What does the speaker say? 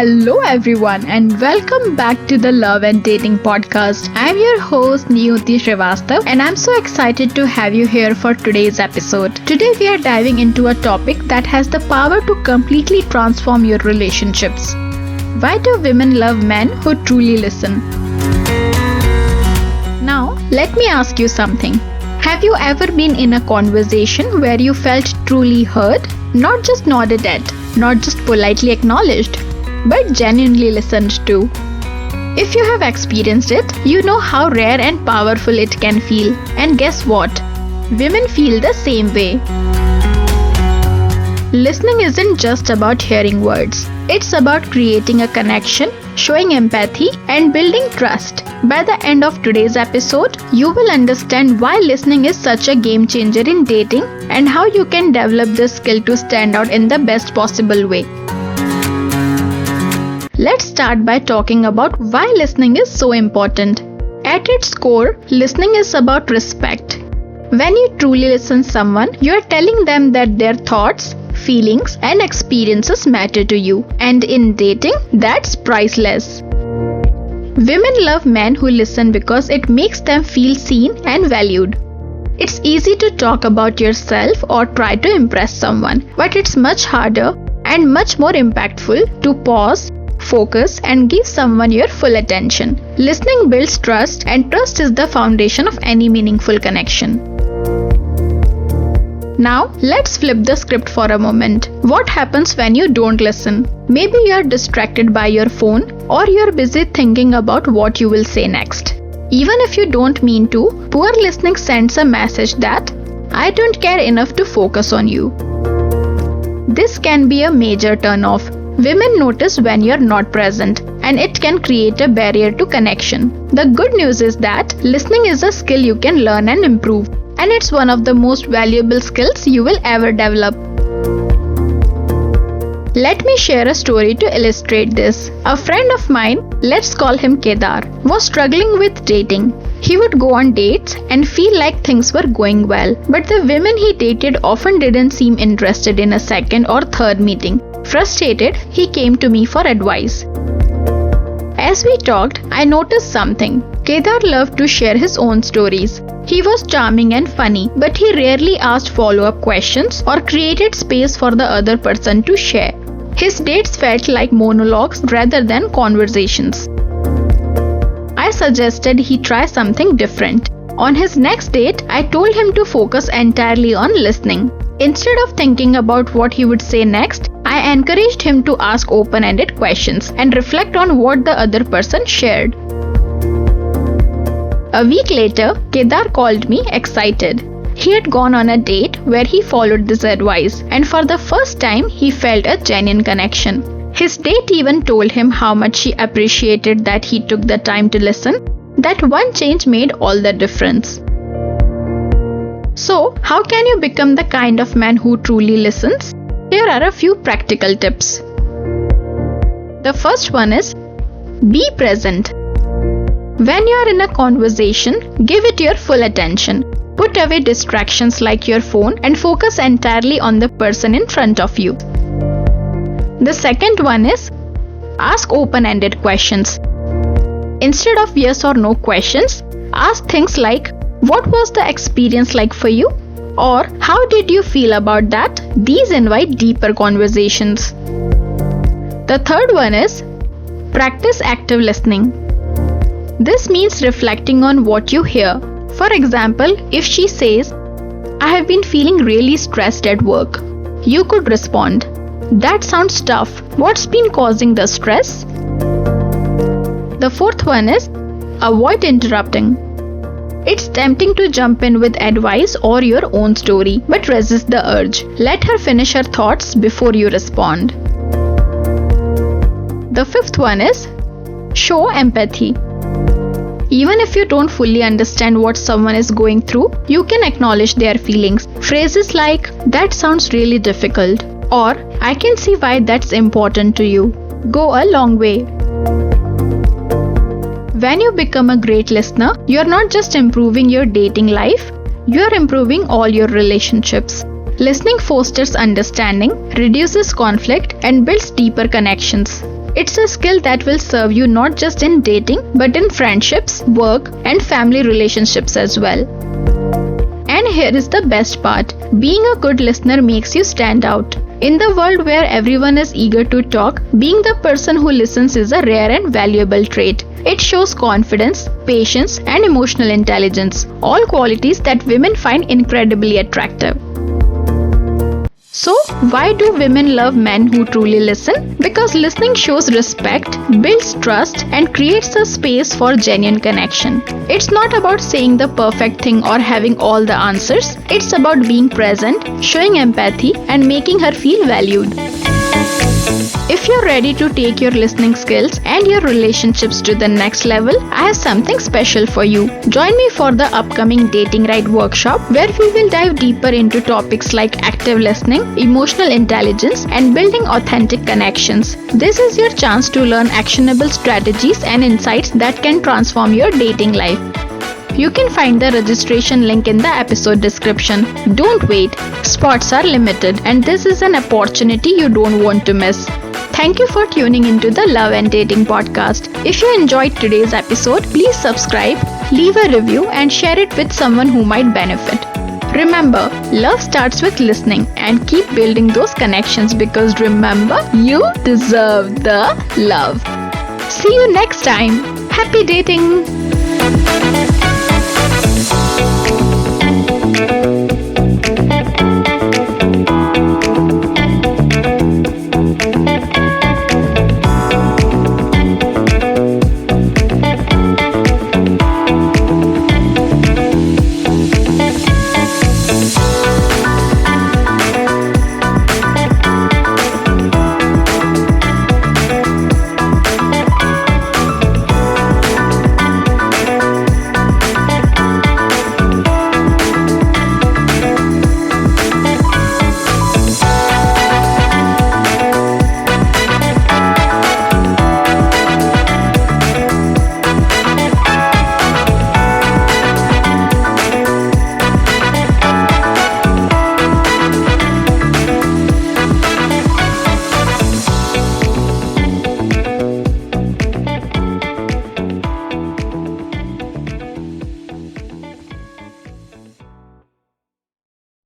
Hello everyone and welcome back to the Love and Dating podcast. I'm your host Niyuti Srivastav and I'm so excited to have you here for today's episode. Today we are diving into a topic that has the power to completely transform your relationships. Why do women love men who truly listen? Now, let me ask you something. Have you ever been in a conversation where you felt truly heard? Not just nodded at, not just politely acknowledged, but genuinely listened to. If you have experienced it, you know how rare and powerful it can feel. And guess what? Women feel the same way. Listening isn't just about hearing words. It's about creating a connection, showing empathy, and building trust. By the end of today's episode, you will understand why listening is such a game changer in dating and how you can develop this skill to stand out in the best possible way. Let's start by talking about why listening is so important. At its core, listening is about respect. When you truly listen to someone, you are telling them that their thoughts, feelings, and experiences matter to you. And in dating, that's priceless. Women love men who listen because it makes them feel seen and valued. It's easy to talk about yourself or try to impress someone, but it's much harder and much more impactful to pause, focus, and give someone your full attention. Listening builds trust, and trust is the foundation of any meaningful connection. Now, let's flip the script for a moment. What happens when you don't listen? Maybe you're distracted by your phone or you're busy thinking about what you will say next. Even if you don't mean to, poor listening sends a message that, I don't care enough to focus on you. This can be a major turn-off. Women notice when you're not present, and it can create a barrier to connection. The good news is that listening is a skill you can learn and improve, and it's one of the most valuable skills you will ever develop. Let me share a story to illustrate this. A friend of mine, let's call him Kedar, was struggling with dating. He would go on dates and feel like things were going well, but the women he dated often didn't seem interested in a second or third meeting. Frustrated, he came to me for advice. As we talked, I noticed something. Kedar loved to share his own stories. He was charming and funny, but he rarely asked follow-up questions or created space for the other person to share. His dates felt like monologues rather than conversations. I suggested he try something different. On his next date, I told him to focus entirely on listening. Instead of thinking about what he would say next, I encouraged him to ask open-ended questions and reflect on what the other person shared. A week later, Kedar called me excited. He had gone on a date where he followed this advice, and for the first time, he felt a genuine connection. His date even told him how much she appreciated that he took the time to listen. That one change made all the difference. So, how can you become the kind of man who truly listens? Here are a few practical tips. The first one is, be present. When you are in a conversation, give it your full attention. Put away distractions like your phone and focus entirely on the person in front of you. The second one is, ask open-ended questions. Instead of yes or no questions, ask things like, what was the experience like for you? Or how did you feel about that? These invite deeper conversations. The third one is, practice active listening. This means reflecting on what you hear. For example, if she says, I have been feeling really stressed at work, you could respond, that sounds tough. What's been causing the stress? The fourth one is, avoid interrupting. It's tempting to jump in with advice or your own story, but resist the urge. Let her finish her thoughts before you respond. The fifth one is, show empathy. Even if you don't fully understand what someone is going through, you can acknowledge their feelings. Phrases like, that sounds really difficult, or I can see why that's important to you, go a long way. When you become a great listener, you're not just improving your dating life, you're improving all your relationships. Listening fosters understanding, reduces conflict, and builds deeper connections. It's a skill that will serve you not just in dating, but in friendships, work, and family relationships as well. And here is the best part. Being a good listener makes you stand out. In the world where everyone is eager to talk, being the person who listens is a rare and valuable trait. It shows confidence, patience, and emotional intelligence, all qualities that women find incredibly attractive. So, why do women love men who truly listen? Because listening shows respect, builds trust, and creates a space for genuine connection. It's not about saying the perfect thing or having all the answers. It's about being present, showing empathy, and making her feel valued. If you're ready to take your listening skills and your relationships to the next level, I have something special for you. Join me for the upcoming Dating Right workshop, where we will dive deeper into topics like active listening, emotional intelligence, and building authentic connections. This is your chance to learn actionable strategies and insights that can transform your dating life. You can find the registration link in the episode description. Don't wait, spots are limited, and this is an opportunity you don't want to miss. Thank you for tuning into the Love and Dating podcast. If you enjoyed today's episode, please subscribe, leave a review, and share it with someone who might benefit. Remember, love starts with listening, and keep building those connections, because remember, you deserve the love. See you next time. Happy dating!